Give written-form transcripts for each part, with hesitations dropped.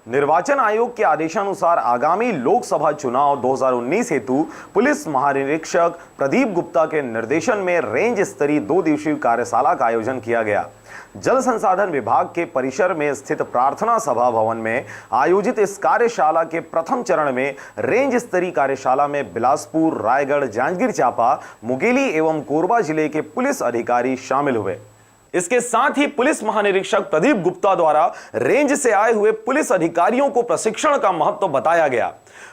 निर्वाचन आयोग के आदेशानुसार आगामी लोकसभा चुनाव 2019 हेतु पुलिस महानिरीक्षक प्रदीप गुप्ता के निर्देशन में रेंज स्तरीय 2 दिवसीय कार्यशाला का आयोजन किया गया। जल संसाधन विभाग के परिसर में स्थित प्रार्थना सभा भवन में आयोजित इस कार्यशाला के प्रथम चरण में रेंज स्तरीय कार्यशाला में बिलासपुर, रायगढ़, जांजगीर चांपा, मुंगेली एवं कोरबा जिले के पुलिस अधिकारी शामिल हुए। इसके साथ ही पुलिस महानिरीक्षक प्रदीप गुप्ता द्वारा रेंज से आए हुए पुलिस अधिकारियों को प्रशिक्षण का महत्व बताया गया।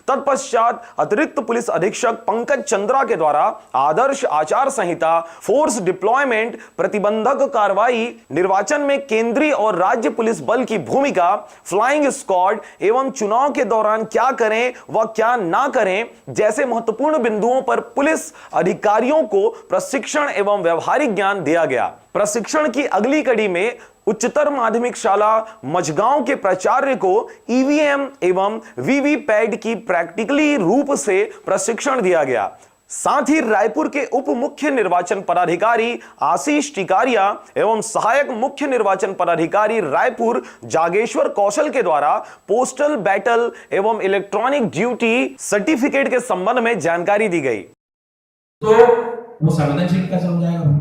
तत्पश्चात अतिरिक्त पुलिस अधीक्षक पंकज चंद्रा के द्वारा आदर्श आचार संहिता, फोर्स डिप्लॉयमेंट, प्रतिबंधक कार्रवाई, निर्वाचन में केंद्रीय और राज्य पुलिस बल की भूमिका, फ्लाइंग स्क्वाड एवं चुनाव के दौरान क्या करें व क्या ना करें जैसे महत्वपूर्ण बिंदुओं पर पुलिस अधिकारियों को प्रशिक्षण एवं व्यवहारिक ज्ञान दिया गया। प्रशिक्षण की अगली कड़ी में उच्चतर माध्यमिक शाला मझगांव के प्राचार्य को ईवीएम एवं वीवीपैट की प्रैक्टिकली रूप से प्रशिक्षण दिया गया। साथ ही रायपुर के उप मुख्य निर्वाचन पदाधिकारी आशीष टिकारिया एवं सहायक मुख्य निर्वाचन पदाधिकारी रायपुर जागेश्वर कौशल के द्वारा पोस्टल बैटल एवं इलेक्ट्रॉनिक ड्यूटी सर्टिफिकेट के संबंध में जानकारी दी गई। तो वो संवेदनशील कैसे हो जाएगा?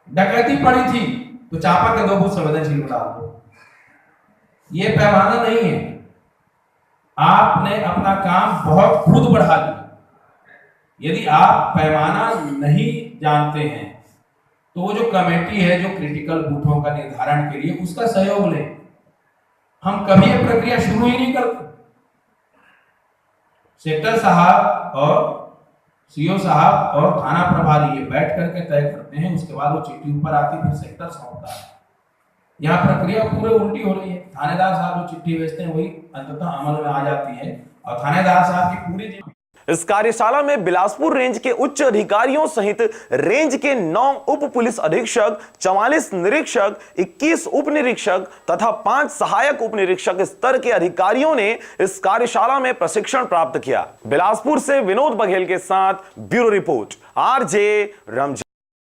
डकैती पड़ी थी तो चापा के 2 बूथ संवेदनशील बना दो। ये पैमाना नहीं है। आपने अपना काम बहुत खुद बढ़ा लिया। यदि आप पैमाना नहीं जानते हैं तो वो जो कमेटी है जो क्रिटिकल बूथों का निर्धारण के लिए, उसका सहयोग लें। हम कभी ये प्रक्रिया शुरू ही नहीं करते। सेक्टर साहब और सीओ साहब और थाना प्रभारी ये बैठ करके तय करते हैं, उसके बाद वो चिट्ठी ऊपर आती फिर सेक्टर सौंपता है। यहाँ प्रक्रिया पूरे उल्टी हो रही है। थानेदार साहब जो चिट्ठी भेजते हैं वही अंततः अमल में आ जाती है और थानेदार साहब की पूरी। इस कार्यशाला में बिलासपुर रेंज के उच्च अधिकारियों सहित रेंज के 9 उप पुलिस अधीक्षक, 44 निरीक्षक, 21 उप निरीक्षक तथा 5 सहायक उप निरीक्षक स्तर के अधिकारियों ने इस कार्यशाला में प्रशिक्षण प्राप्त किया। बिलासपुर से विनोद बघेल के साथ ब्यूरो रिपोर्ट, आरजे रमजान।